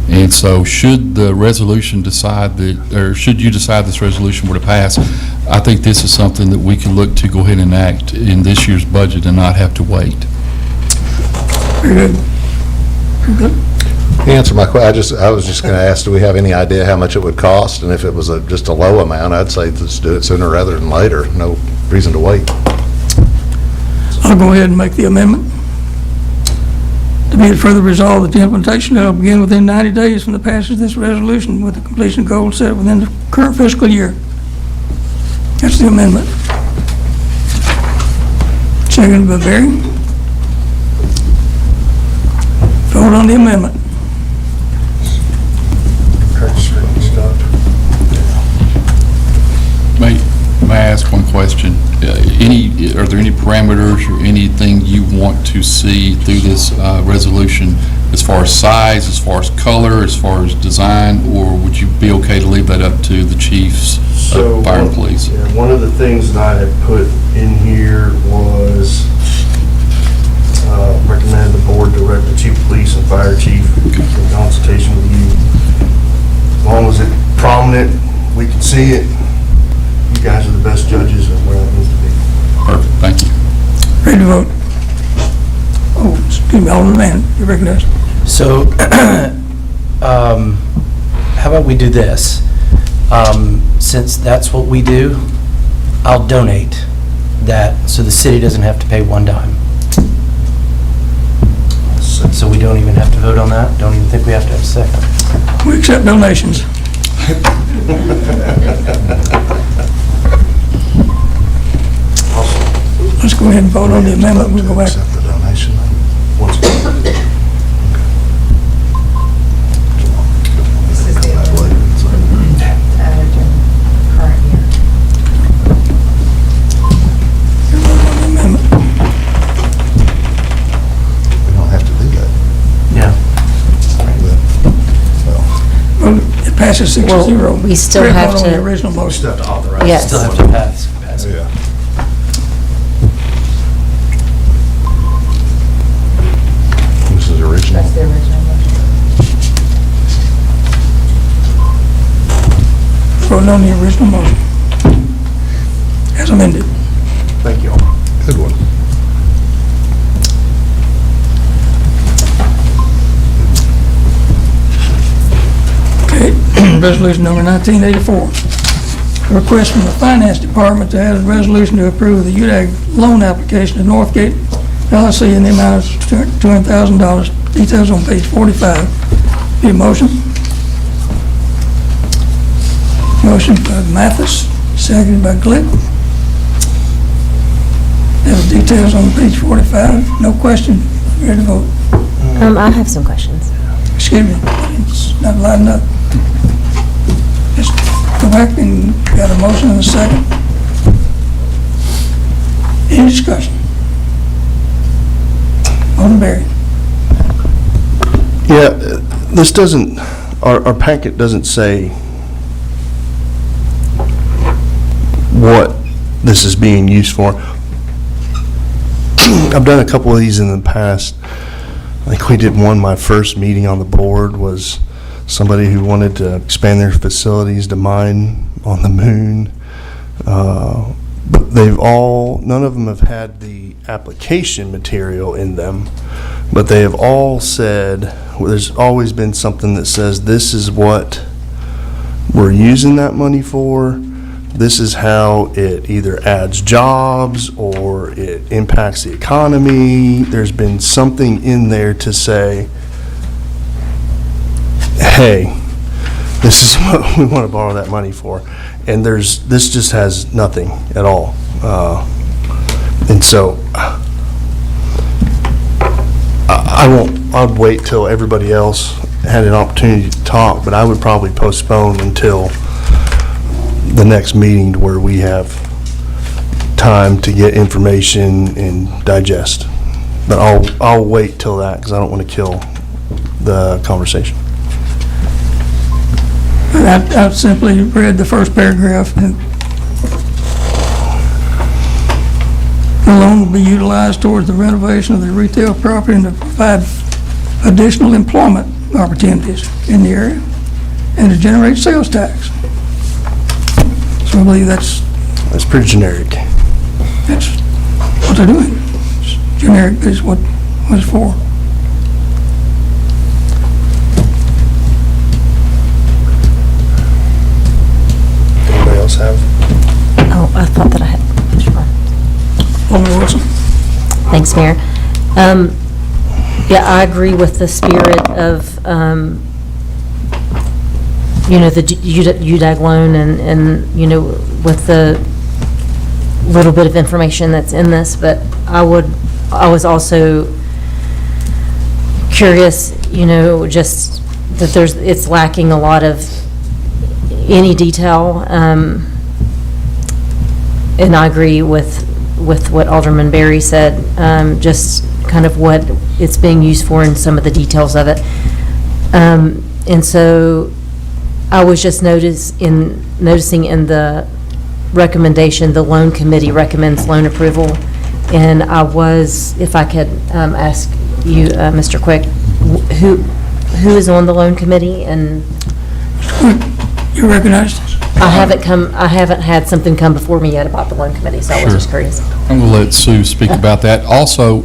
And so should the resolution decide that, or should you decide this resolution were to pass, I think this is something that we can look to go ahead and enact in this year's budget and not have to wait. Very good. Answer my question. I was just going to ask, do we have any idea how much it would cost? And if it was just a low amount, I'd say let's do it sooner rather than later. No reason to wait. I'll go ahead and make the amendment. To be it further resolved that the implementation will begin within 90 days from the passage of this resolution with the completion goal set within the current fiscal year. That's the amendment. Seconded by Barry. Vote on the amendment. May I ask one question? Are there any parameters or anything you want to see through this resolution as far as size, as far as color, as far as design, or would you be okay to leave that up to the chiefs of fire and police? One of the things that I had put in here was recommended the board direct the chief of police and fire chief in consultation with you. As long as it's prominent, we can see it. You guys are the best judges of where that needs to be. Perfect, thank you. Ready to vote? Oh, excuse me, Alderman Mann, you're recognized. So, how about we do this? Since that's what we do, I'll donate that so the city doesn't have to pay one dime. So we don't even have to vote on that? Don't even think we have to have a second? We accept donations. Let's go ahead and vote on the amendment. We'll go back. Accept the donation then? This is the added in current year. We don't have to do that. Yeah. Well, it passes 6-0. Well, we still We're have voting on to- the original motion. Still have to authorize. Yes. Still have to pass. it. Yeah. This is original. That's the original motion. Voting on the original motion. As amended. Thank you. Good one. Okay, resolution number 1984. A request from the Finance Department to add a resolution to approve the UDAG loan application to Northgate LLC in the amount of $200,000. Details on page 45. Need a motion? Motion by Mathis, seconded by Glick. Have the details on page 45. No question. Ready to vote? I have some questions. Excuse me, it's not loud enough. Just go back and got a motion and a second. Any discussion? Alderman Berry. Yeah, this doesn't, our packet doesn't say what this is being used for. I've done a couple of these in the past. I think we did one, my first meeting on the board was somebody who wanted to expand their facilities to mine on the moon. But none of them have had the application material in them, but they have all said, well, there's always been something that says this is what we're using that money for. This is how it either adds jobs or it impacts the economy. There's been something in there to say, hey, this is what we want to borrow that money for. And this just has nothing at all. And so I'd wait till everybody else had an opportunity to talk, but I would probably postpone until the next meeting to where we have time to get information and digest. But I'll wait till that because I don't want to kill the conversation. I simply read the first paragraph, and the loan will be utilized towards the renovation of the retail property and to provide additional employment opportunities in the area and to generate sales tax. So I believe that's pretty generic. That's what they're doing. It's generic is what it's for. Anybody else have? Oh, I thought that I had. Alderman Wilson. Thanks, Mayor. Yeah, I agree with the spirit of, the UDAG loan and, with the little bit of information that's in this, but I was also curious, just that it's lacking a lot of any detail, and I agree with what Alderman Berry said, just kind of what it's being used for and some of the details of it. And so I was just noticing in the recommendation, the loan committee recommends loan approval. And if I could ask you, Mr. Quick, who is on the loan committee? And you're recognized. I haven't had something come before me yet about the loan committee, so I was just curious. I'm going to let Sue speak about that. Also,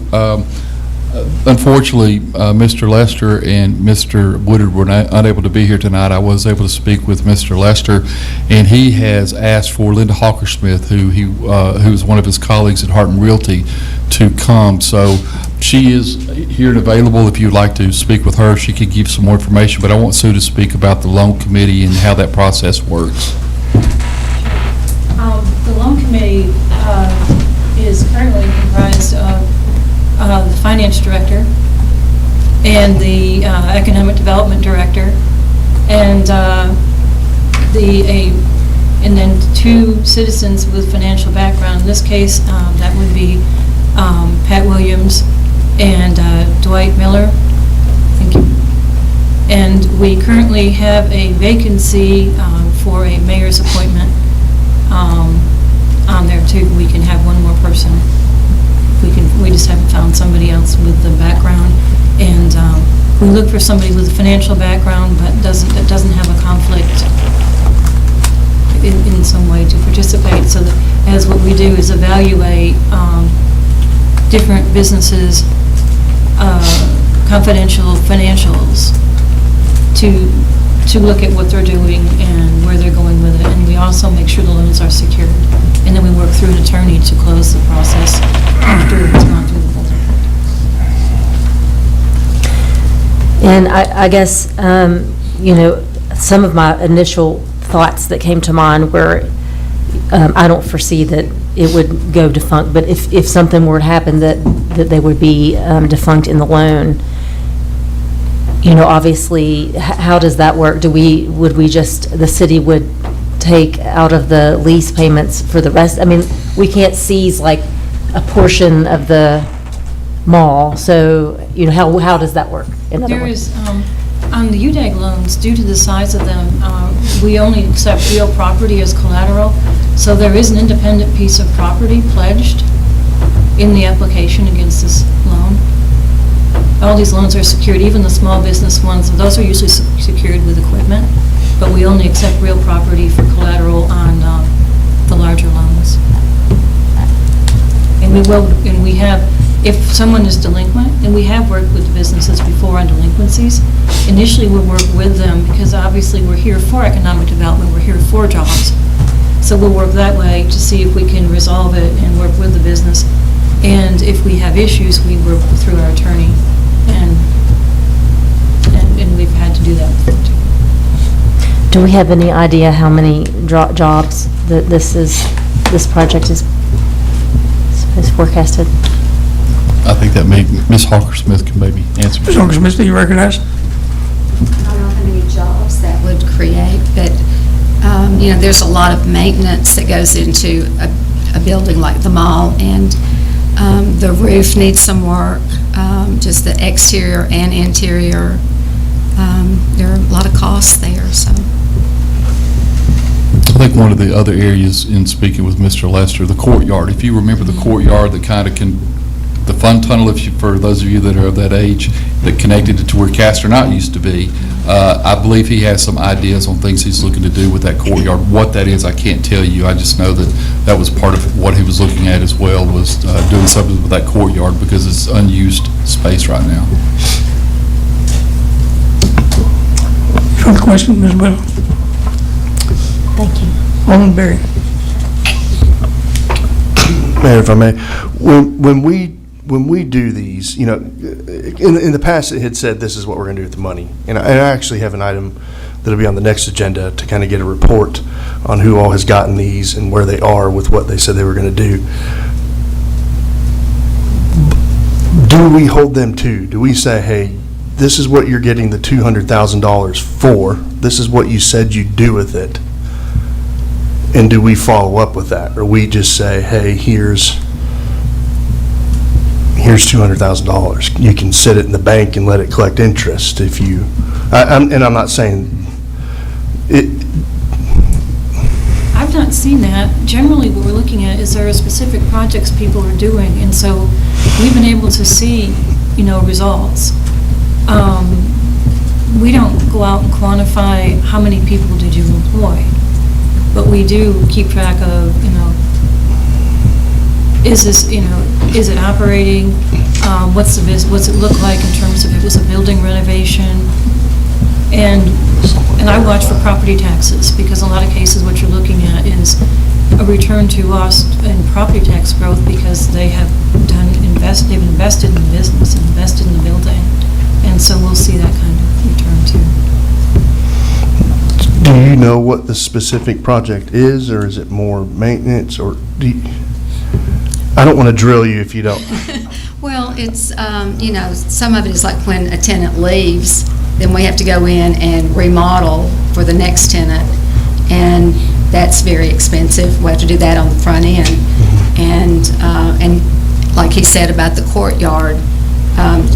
unfortunately, Mr. Lester and Mr. Woodard were unable to be here tonight. I was able to speak with Mr. Lester, and he has asked for Linda Hawkersmith, who's one of his colleagues at Harton Realty, to come. So she is here and available. If you'd like to speak with her, she could give some more information. But I want Sue to speak about the loan committee and how that process works. The loan committee is currently comprised of the finance director and the economic development director, and then two citizens with financial background. In this case, that would be Pat Williams and Dwight Miller. Thank you. And we currently have a vacancy for a mayor's appointment on there too. We can have one more person. We just haven't found somebody else with the background, and we look for somebody with a financial background, but that doesn't have a conflict in some way to participate. So that, as what we do is evaluate different businesses' confidential financials to look at what they're doing and where they're going with it, and we also make sure the loans are secured, and then we work through an attorney to close the process after it's gone through the whole thing. And I guess, some of my initial thoughts that came to mind were, I don't foresee that it would go defunct, but if something were to happen that they would be defunct in the loan, obviously, how does that work? The city would take out of the lease payments for the rest? I mean, we can't seize like a portion of the mall, so, how does that work? There is, on the UDAG loans, due to the size of them, we only accept real property as collateral, so there is an independent piece of property pledged in the application against this loan. All these loans are secured, even the small business ones, those are usually secured with equipment, but we only accept real property for collateral on the larger loans. And we have, if someone is delinquent, and we have worked with businesses before on delinquencies, initially we'll work with them because obviously we're here for economic development, we're here for jobs. So we'll work that way to see if we can resolve it and work with the business. And if we have issues, we work through our attorney, and we've had to do that before too. Do we have any idea how many jobs that this project is forecasted? I think that may, Ms. Hawker-Smith can maybe answer. Ms. Hawker-Smith, do you recognize? I don't know how many jobs that would create, but, there's a lot of maintenance that goes into a building like the mall, and the roof needs some work, just the exterior and interior. There are a lot of costs there, so. I think one of the other areas in speaking with Mr. Lester, the courtyard. If you remember the courtyard that kind of the fun tunnel, for those of you that are of that age, that connected it to where Castor Knott used to be, I believe he has some ideas on things he's looking to do with that courtyard. What that is, I can't tell you. I just know that that was part of what he was looking at as well, was doing something with that courtyard because it's unused space right now. Further question, Ms. Whittle? Thank you. Alderman Berry. Mayor, if I may, when we do these, in the past it had said this is what we're going to do with the money, and I actually have an item that'll be on the next agenda to kind of get a report on who all has gotten these and where they are with what they said they were going to do. Do we hold them to? Do we say, hey, this is what you're getting the $200,000 for, this is what you said you'd do with it, and do we follow up with that? Or we just say, hey, here's $200,000. You can sit it in the bank and let it collect interest if you, and I'm not saying it. I've not seen that. Generally, what we're looking at is there are specific projects people are doing, and so we've been able to see, results. We don't go out and quantify how many people did you employ, but we do keep track of, is this, is it operating? What's it look like in terms of if it was a building renovation? And I watch for property taxes, because in a lot of cases what you're looking at is a return to us in property tax growth because they have they've invested in the business and invested in the building. And so we'll see that kind of return too. Do you know what the specific project is, or is it more maintenance, or I don't want to drill you if you don't. Well, it's, some of it is like when a tenant leaves, then we have to go in and remodel for the next tenant, and that's very expensive. We have to do that on the front end. And like he said about the courtyard,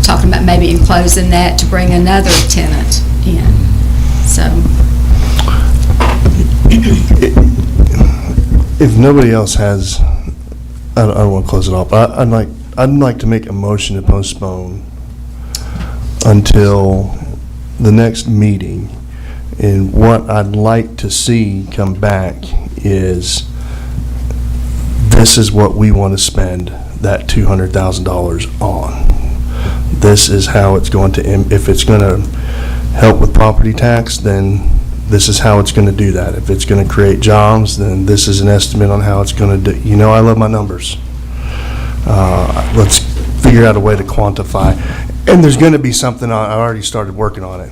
talking about maybe enclosing that to bring another tenant in. So. If nobody else has, I don't want to close it off, but I'd like to make a motion to postpone until the next meeting. And what I'd like to see come back is, this is what we want to spend that $200,000 on. This is how it's going to, if it's going to help with property tax, then this is how it's going to do that. If it's going to create jobs, then this is an estimate on how it's going to do. I love my numbers. Let's figure out a way to quantify. And there's going to be something, I already started working on it,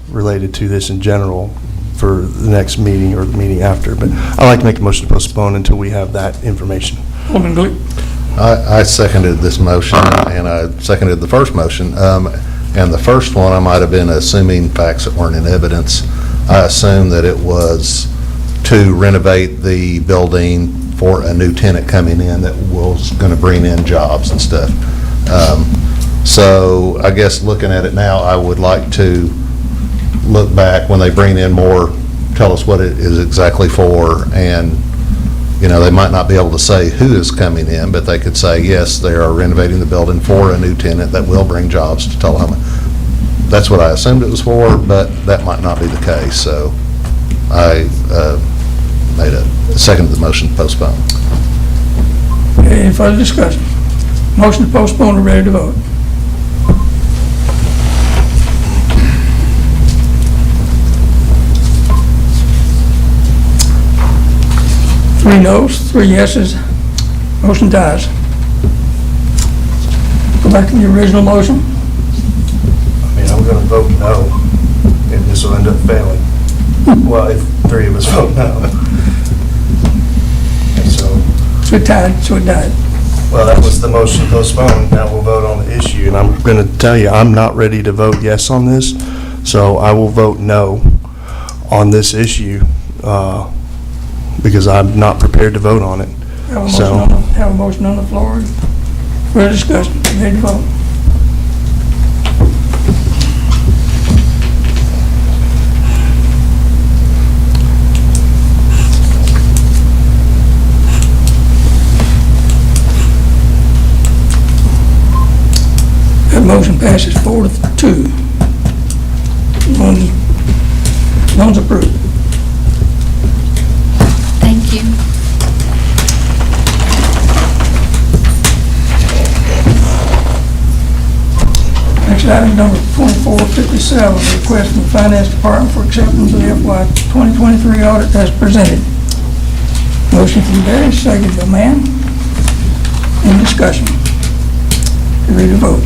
related to this in general for the next meeting or the meeting after. But I'd like to make a motion to postpone until we have that information. Alderman Gleek. I seconded this motion, and I seconded the first motion. And the first one, I might have been assuming facts that weren't in evidence. I assumed that it was to renovate the building for a new tenant coming in that was going to bring in jobs and stuff. So I guess looking at it now, I would like to look back when they bring in more, tell us what it is exactly for, and they might not be able to say who is coming in, but they could say, yes, they are renovating the building for a new tenant that will bring jobs to Tullahoma. That's what I assumed it was for, but that might not be the case. So I made a second to the motion to postpone. Any further discussion? Motion to postpone, and ready to vote. Three noes, 3 yeses, motion dies. Go back to the original motion. I'm going to vote no, and this will end up failing. Well, if 3 of us vote no. And so it died, so it died. Well, that was the motion postponed. Now we'll vote on the issue. And I'm going to tell you, I'm not ready to vote yes on this, so I will vote no on this issue because I'm not prepared to vote on it. Have a motion on the floor for discussion. Ready to vote? That motion passes 4-2. One's approved. Thank you. Next item, number 2457, request from the Finance Department for acceptance of the FY 2023 audit as presented. Motion from Barry, second by Mann. Any discussion? You ready to vote?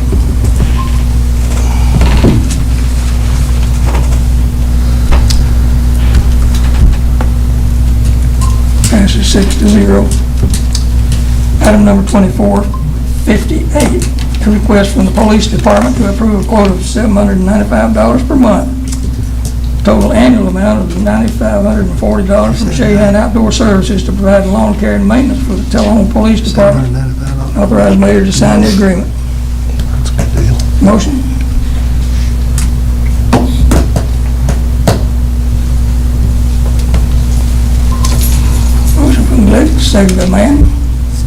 Passes 6-0. Item number 2458, a request from the Police Department to approve a quote of $795 per month. Total annual amount of $9,540 from Shahan Outdoor Services to provide lawn care and maintenance for the Tullahoma Police Department. Authorize mayor to sign the agreement. That's a good deal. Motion. Motion from Glick, second by Mann.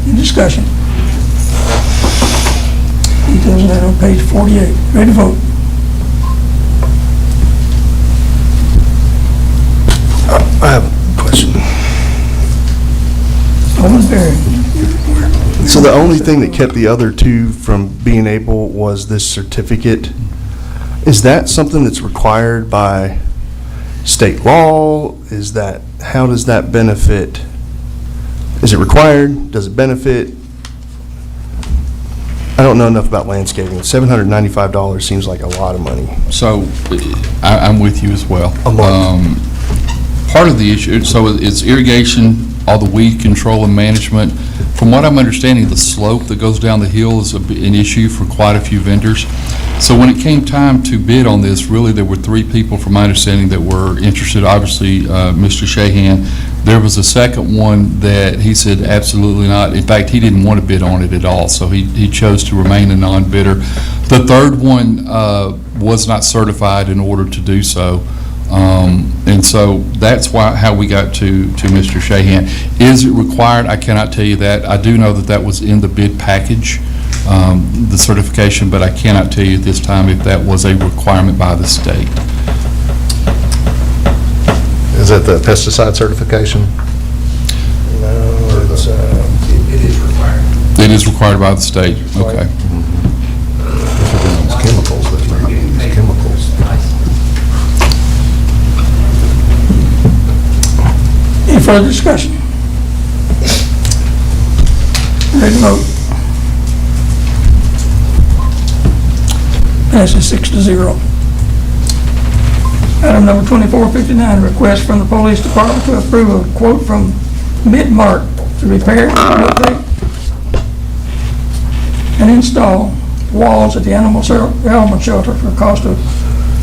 Any discussion? Details of that on page 48. Ready to vote? I have a question. Alderman Barry. So the only thing that kept the other two from being able was this certificate. Is that something that's required by state law? How does that benefit? Is it required? Does it benefit? I don't know enough about landscaping. $795 seems like a lot of money. So I'm with you as well. Part of the issue, so it's irrigation, all the weed control and management. From what I'm understanding, the slope that goes down the hill is an issue for quite a few vendors. So when it came time to bid on this, really there were 3 people, from my understanding, that were interested. Obviously, Mr. Shahan. There was a second one that he said absolutely not. In fact, he didn't want to bid on it at all, so he chose to remain a non-bidder. The third one was not certified in order to do so. And so that's how we got to Mr. Shahan. Is it required? I cannot tell you that. I do know that that was in the bid package, the certification, but I cannot tell you at this time if that was a requirement by the state. Is that the pesticide certification? No, it is required. It is required by the state, okay. It's chemicals, that's not chemicals. Any further discussion? Ready to vote? Passes 6-0. Item number 2459, request from the Police Department to approve a quote from Midmark to repair, relocate, and install walls at the animal shelter for a cost of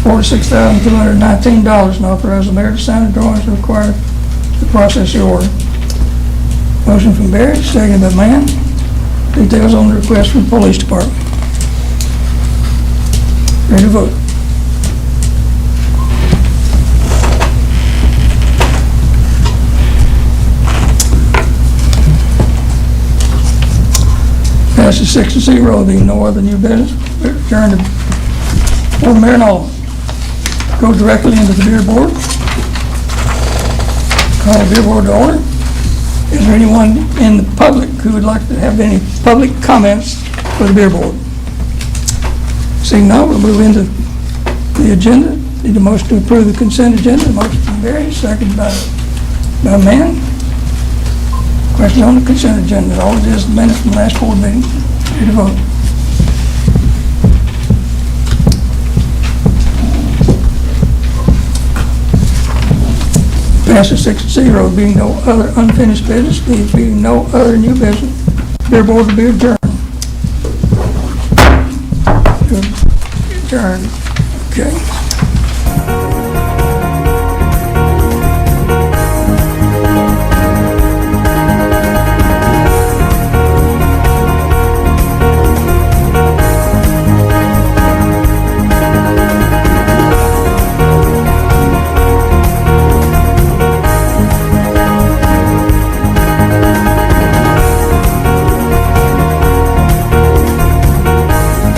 $46,219 and authorize the mayor to sign the drawings required to process the order. Motion from Barry, second by Mann. Details on the request from the Police Department. Ready to vote? Passes 6-0, being no other new business. Adjourn to Board Mayor and Alderman. Go directly into the beer board. Call the beer board to order. Is there anyone in the public who would like to have any public comments for the beer board? Seeing none, we'll move into the agenda. Need a motion to approve the consent agenda. Motion from Barry, second by Mann. Question on the consent agenda. All it is, the minutes from the last board meeting. Ready to vote. Passes 6-0, being no other unfinished business, there being no other new business. Therefore, to be adjourned. Adjourned. Okay.